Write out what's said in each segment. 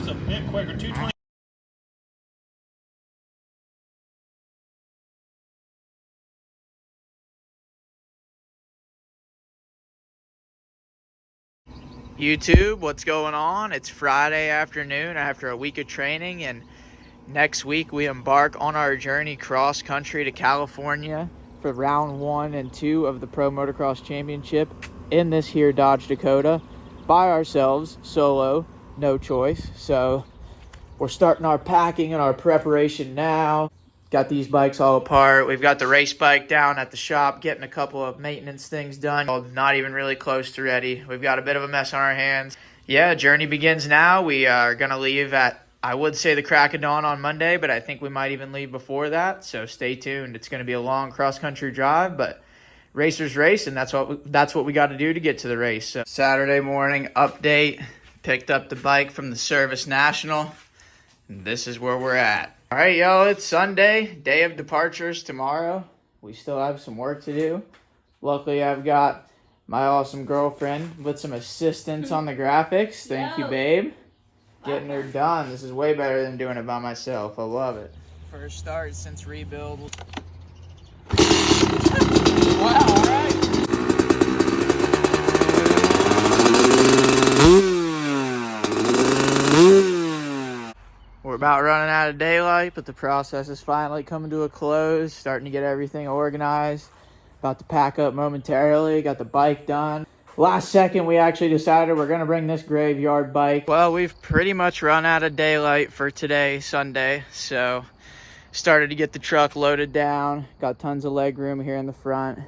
a bit quicker. 220. YouTube, what's going on? It's Friday afternoon after a week of training, and next week we embark on our journey cross country to California for round 1 and 2 of the Pro Motocross Championship in this here Dodge Dakota by ourselves, solo, no choice. So we're starting our packing and our preparation now. Got these bikes all apart. We've got the race bike down at the shop, getting a couple of maintenance things done. Not even really close to ready. We've got a bit of a mess on our hands. Yeah, journey begins now. We are going to leave at, I would say, the crack of dawn on Monday, but I think we might even leave before that. So stay tuned. It's going to be a long cross-country drive, but racers race, and that's what we got to do to get to the race. So Saturday morning update. Picked up the bike from the Service National. And this is where we're at. All right, y'all, it's Sunday, day of departures tomorrow. We still have some work to do. Luckily, I've got my awesome girlfriend with some assistance on the graphics. Thank you, babe. Getting her done. This is way better than doing it by myself. I love it. First start since rebuild. Wow, all right. We're about running out of daylight, but the process is finally coming to a close. Starting to get everything organized. About to pack up momentarily. Got the bike done. Last second, we actually decided we're going to bring this graveyard bike. Well, we've pretty much run out of daylight for today, Sunday. So, started to get the truck loaded down. Got tons of leg room here in the front.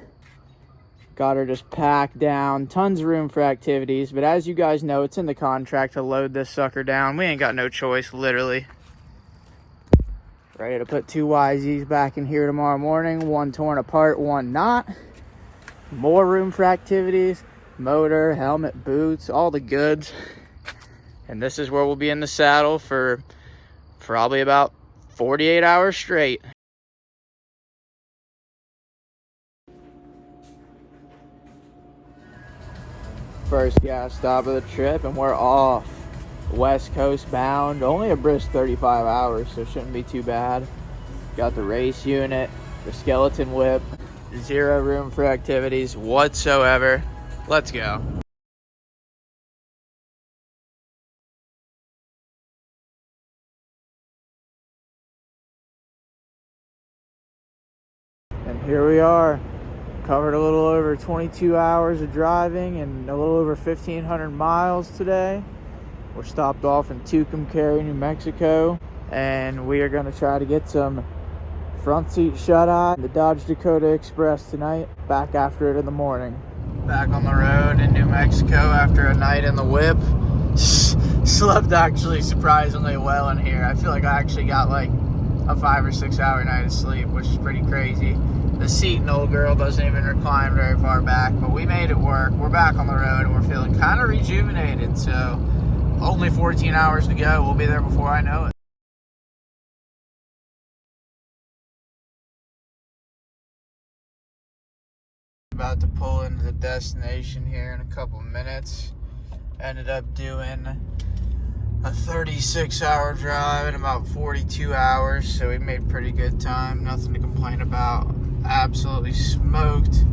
Got her just packed down. Tons of room for activities. But as you guys know, it's in the contract to load this sucker down. We ain't got no choice, literally. Ready to put 2 YZs back in here tomorrow morning. 1 torn apart, 1 not. More room for activities. Motor, helmet, boots, all the goods. And this is where we'll be in the saddle for probably about 48 hours straight. First gas stop of the trip, and we're off. West Coast bound. Only a brisk 35 hours, so shouldn't be too bad. Got the race unit, the skeleton whip. Zero room for activities whatsoever. Let's go. And here we are. Covered a little over 22 hours of driving and a little over 1,500 miles today. We're stopped off in Tucumcari, New Mexico, and we are going to try to get some front seat shut-eye in the Dodge Dakota Express tonight. Back after it in the morning. Back on the road in New Mexico after a night in the whip. Slept actually surprisingly well in here. I feel like I actually got like a 5 or 6 hour night of sleep, which is pretty crazy. The seat in old girl doesn't even recline very far back, but we made it work. We're back on the road and we're feeling kind of rejuvenated, so only 14 hours to go. We'll be there before I know it. About to pull into the destination here in a couple minutes. Ended up doing a 36-hour drive in about 42 hours, so we made pretty good time. Nothing to complain about. Absolutely smoked.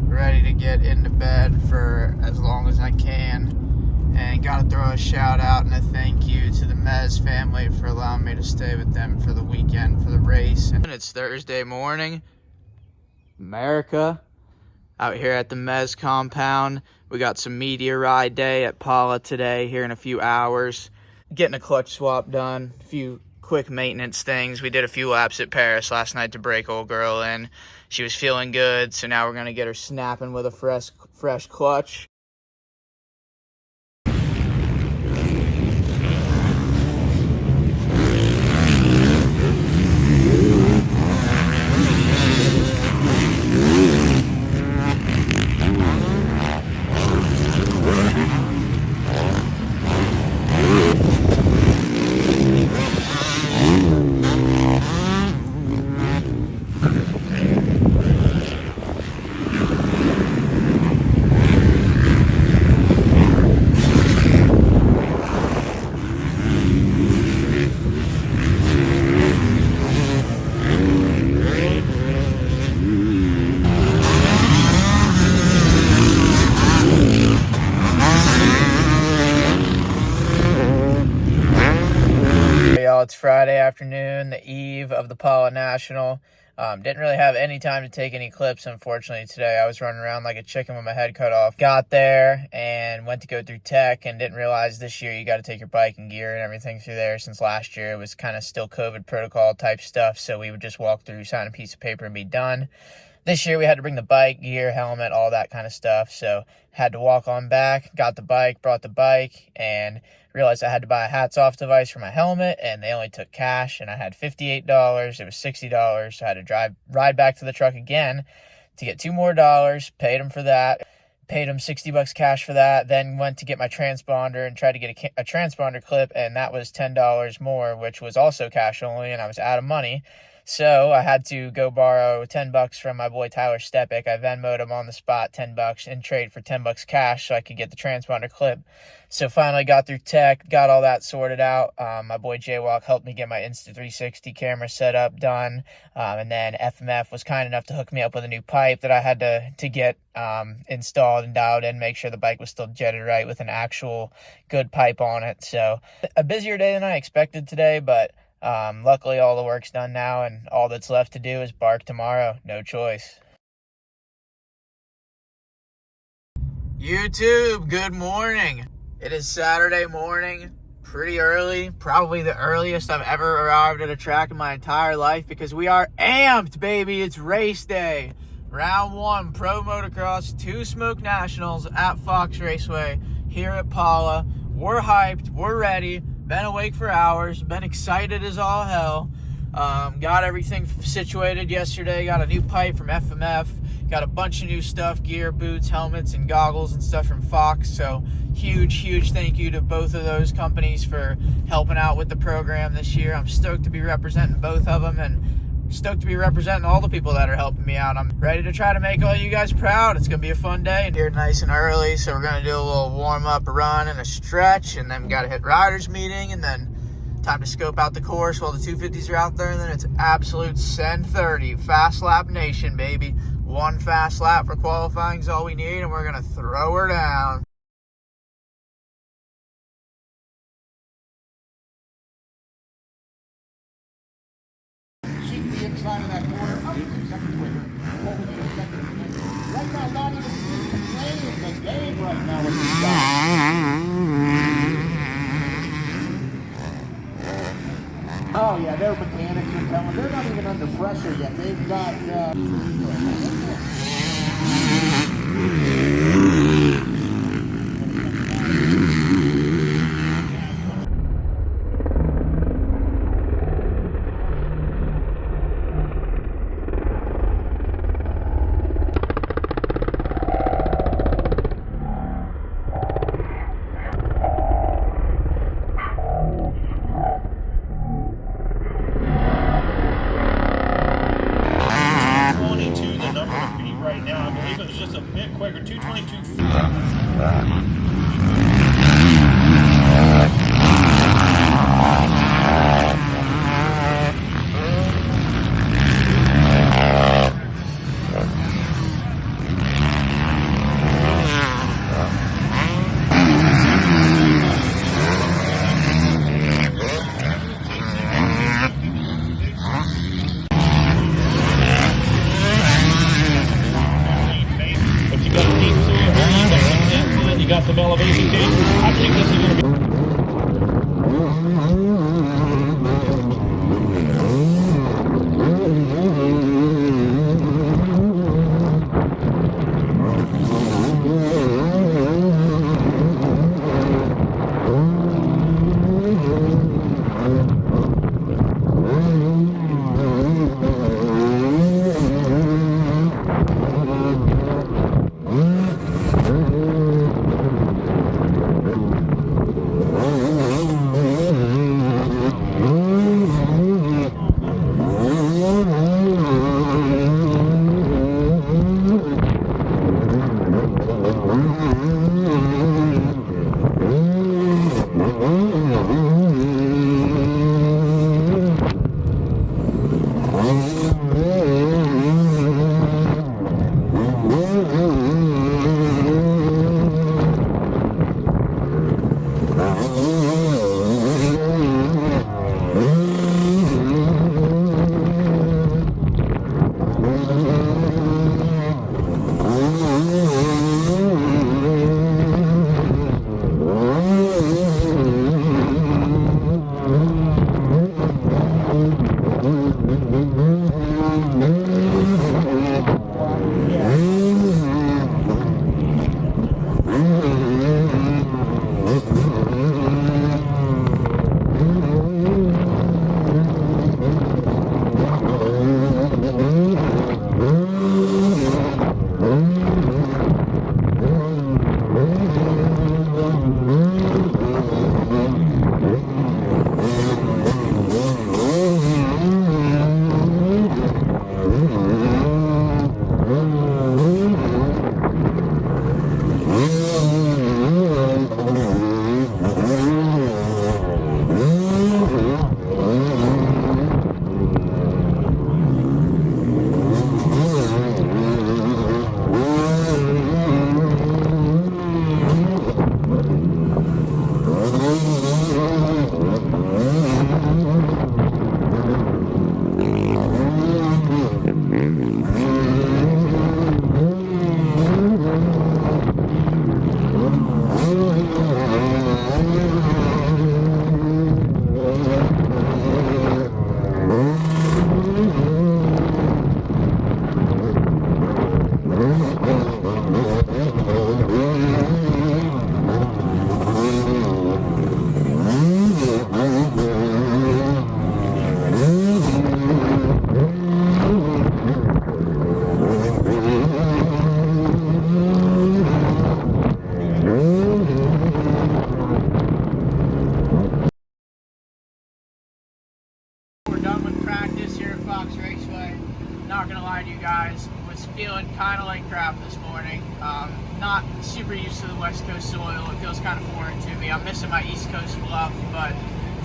Ready to get into bed for as long as I can. And got to throw a shout out and a thank you to the Mez family for allowing me to stay with them for the weekend for the race. And it's Thursday morning. America. Out here at the Mez compound. We got some media ride day at Paula today here in a few hours. Getting a clutch swap done. A few quick maintenance things. We did a few laps at Paris last night to break old girl in. She was feeling good, so now we're going to get her snapping with a fresh clutch. Friday afternoon, the eve of the Pala National. Didn't really have any time to take any clips, unfortunately, today. I was running around like a chicken with my head cut off. Got there and went to go through tech and didn't realize this year you got to take your bike and gear and everything through there, since last year it was kind of still COVID protocol type stuff, so we would just walk through, sign a piece of paper, and be done. This year we had to bring the bike, gear, helmet, all that kind of stuff, so had to walk on back, got the bike, brought the bike, and realized I had to buy a hats-off device for my helmet, and they only took cash, and I had $58. It was $60, so I had to ride back to the truck again to get $2 more, paid them for that, paid them $60 cash for that, then went to get my transponder and tried to get a transponder clip, and that was $10 more, which was also cash only, and I was out of money. So I had to go borrow $10 from my boy Tyler Stepic. I Venmo'd him on the spot $10 in trade for $10 cash so I could get the transponder clip. So finally got through tech, got all that sorted out. My boy Jaywalk helped me get my Insta360 camera set up, done. And then FMF was kind enough to hook me up with a new pipe that I had to get installed and dialed in, make sure the bike was still jetted right with an actual good pipe on it. So a busier day than I expected today, but luckily all the work's done now, and all that's left to do is bark tomorrow. No choice. YouTube, good morning. It is Saturday morning, pretty early, probably the earliest I've ever arrived at a track in my entire life, because we are amped, baby. It's race day. Round 1, Pro Motocross, 2 Smoke Nationals at Fox Raceway here at Pala. We're hyped, we're ready. Been awake for hours, been excited as all hell. Got everything situated yesterday, got a new pipe from FMF, got a bunch of new stuff, gear, boots, helmets, and goggles and stuff from Fox. So huge thank you to both of those companies for helping out with the program this year. I'm stoked to be representing both of them, and stoked to be representing all the people that are helping me out. I'm ready to try to make all you guys proud. It's going to be a fun day. And here nice and early, so we're going to do a little warm-up, a run, and a stretch, and then we got to hit riders meeting, and then time to scope out the course while the 250s are out there, and then it's absolute send 30. Fast lap nation, baby. 1 fast lap for qualifying is all we need, and we're going to throw her down. Inside of that corner, up 2 seconds quicker. Over the second. Right now, not even playing the game right now with the stop. Oh yeah, their mechanics are telling. They're not even under pressure yet. They've got. Right now, I believe it was just a bit quicker, 222. Got some elevation too. I think this is going to be. not gonna lie to you guys, was feeling kind of like crap this morning. Not super used to the West Coast soil. It feels kind of foreign to me. I'm missing my East Coast fluff, but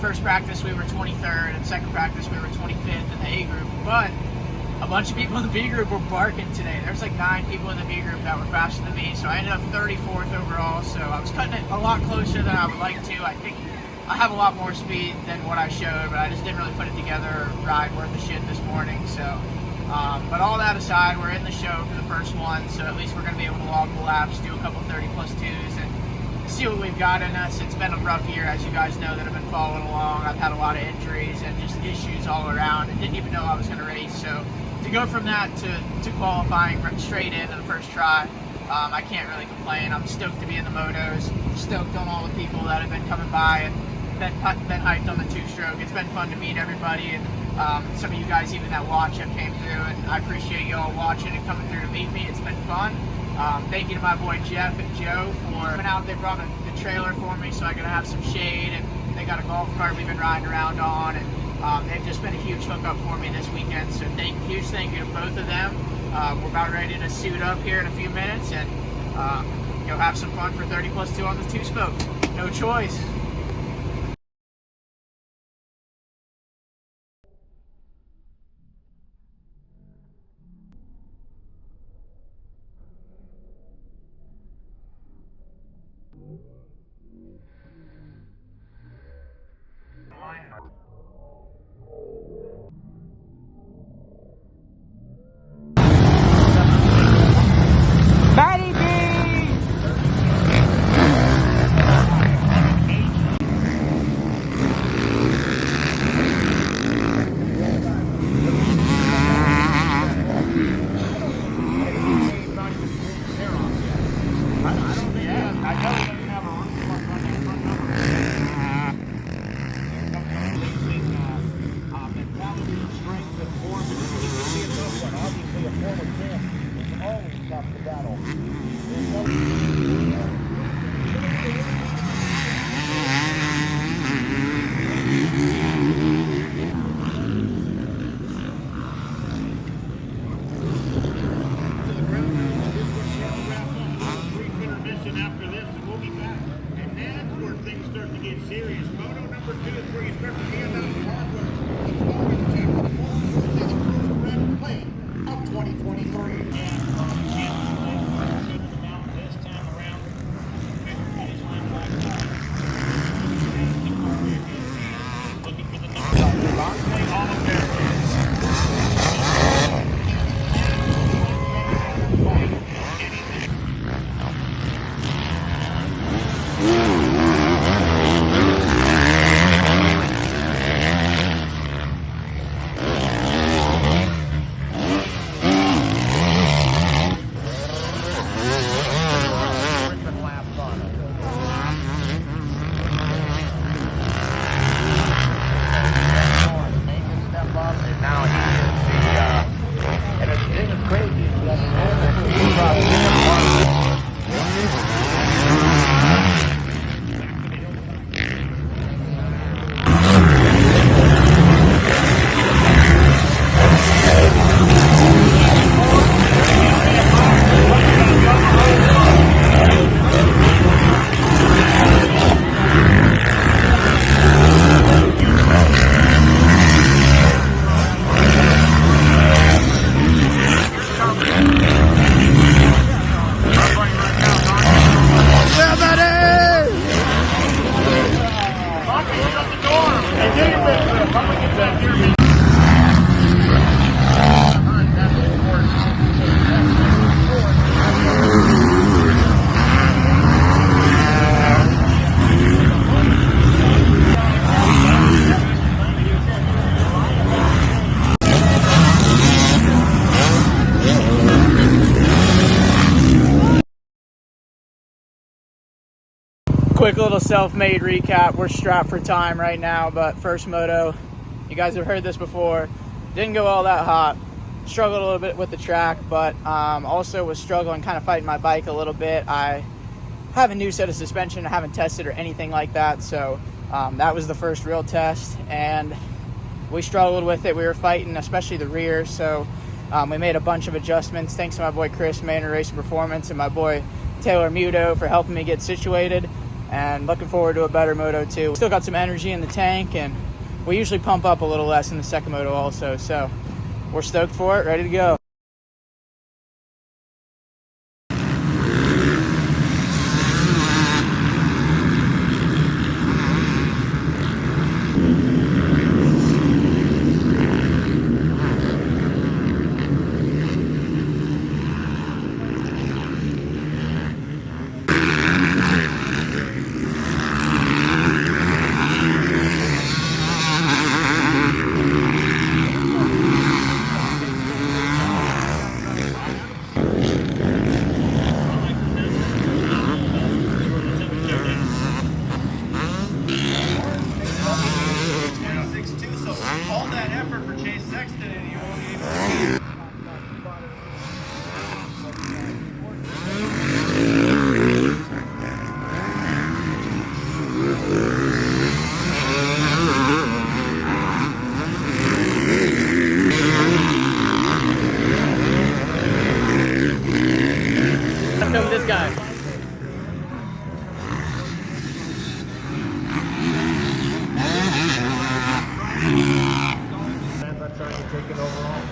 first practice we were 23rd, and second practice we were 25th in the A group. But a bunch of people in the B group were barking today. There's like 9 people in the B group that were faster than me, so I ended up 34th overall. So I was cutting it a lot closer than I would like to. I think I have a lot more speed than what I showed, but I just didn't really put it together or ride worth of shit this morning. So, but all that aside, we're in the show for the first one, so at least we're going to be able to log the laps, do a couple 30+2s, and see what we've got in us. It's been a rough year, as you guys know that have been following along. I've had a lot of injuries and just issues all around, and didn't even know I was going to race. So to go from that to qualifying straight into the first try, I can't really complain. I'm stoked to be in the motos, stoked on all the people that have been coming by and been hyped on the two-stroke. It's been fun to meet everybody, and some of you guys even that watch have came through, and I appreciate you all watching and coming through to meet me. It's been fun. Thank you to my boy Jeff and Joe for coming out. They brought the trailer for me so I could have some shade, and they got a golf cart we've been riding around on, and they've just been a huge hookup for me this weekend. So huge thank you to both of them. We're about ready to suit up here in a few minutes and go have some fun for 30+2 on the two-spoke. No choice. Matty B! After this, and we'll be back. And that's where things start to get serious. Moto number 2 is where you start to hand out hardware. It's always a chance for the first red plate of 2023. And this time around, looking for the number. All-American. Quick little self-made recap. We're strapped for time right now, but first moto, you guys have heard this before, didn't go all that hot. Struggled a little bit with the track, but also was struggling, kind of fighting my bike a little bit. I have a new set of suspension. I haven't tested or anything like that, so that was the first real test, and we struggled with it. We were fighting, especially the rear, so We made a bunch of adjustments. Thanks to my boy Chris, Manor Racing Performance, and my boy Taylor Moto for helping me get situated. And looking forward to a better Moto 2. Still got some energy in the tank, and we usually pump up a little less in the second Moto also. So we're stoked for it, ready to go. Film this guy. I tried to take it overall.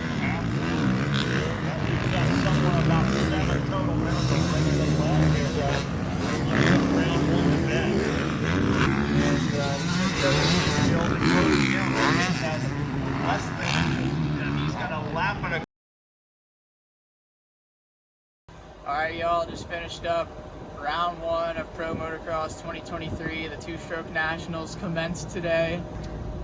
Yeah, somewhere about 7 total medical things last year. Round 1 to bed. And the only close game has less than he's got a lap and a. Alright, y'all, just finished up round 1 of Pro Motocross 2023. The two-stroke nationals commenced today.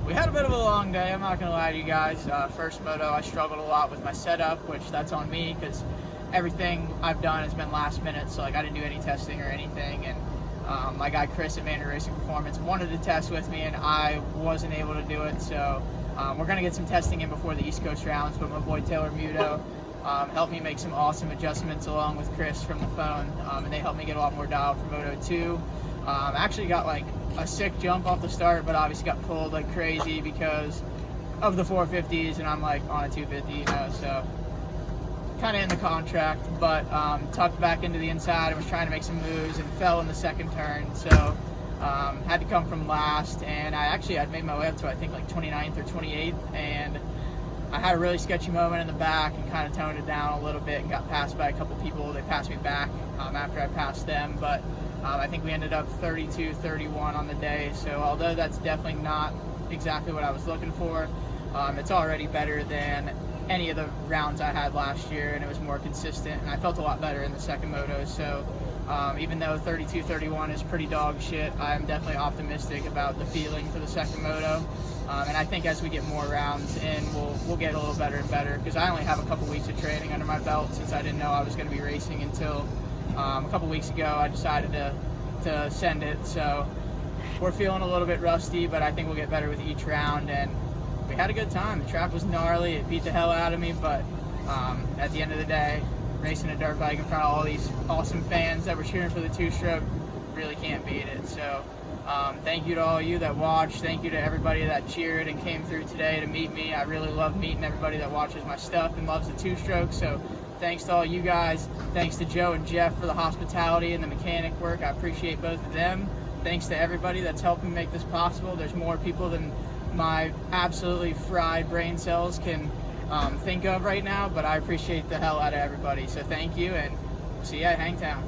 We had a bit of a long day, I'm not going to lie to you guys. First moto, I struggled a lot with my setup, which that's on me because everything I've done has been last minute, so like I didn't do any testing or anything. And my guy Chris at Manor Racing Performance wanted to test with me, and I wasn't able to do it. So we're going to get some testing in before the East Coast rounds, but my boy Taylor Moto helped me make some awesome adjustments along with Chris from the phone, and they helped me get a lot more dialed for Moto 2. Actually got like a sick jump off the start, but obviously got pulled like crazy because of the 450s, and I'm like on a 250, you know, so kind of in the contract, but tucked back into the inside and was trying to make some moves and fell in the second turn, so had to come from last. And I'd made my way up to I think like 29th or 28th, and I had a really sketchy moment in the back and kind of toned it down a little bit and got passed by a couple people. They passed me back after I passed them, but I think we ended up 32-31 on the day. So although that's definitely not exactly what I was looking for, it's already better than any of the rounds I had last year, and it was more consistent, and I felt a lot better in the second moto. So even though 32-31 is pretty dog shit, I'm definitely optimistic about the feeling for the second moto. And I think as we get more rounds in, we'll get a little better and better, because I only have a couple weeks of training under my belt since I didn't know I was going to be racing until a couple weeks ago. I decided to send it, so we're feeling a little bit rusty, but I think we'll get better with each round. And we had a good time. The track was gnarly, it beat the hell out of me, but at the end of the day, racing a dirt bike in front of all these awesome fans that were cheering for the two-stroke, really can't beat it. So thank you to all you that watched. Thank you to everybody that cheered and came through today to meet me. I really love meeting everybody that watches my stuff and loves the two-stroke. So thanks to all you guys. Thanks to Joe and Jeff for the hospitality and the mechanic work. I appreciate both of them. Thanks to everybody that's helping make this possible. There's more people than my absolutely fried brain cells can think of right now, but I appreciate the hell out of everybody. So thank you, and see you at Hangtown.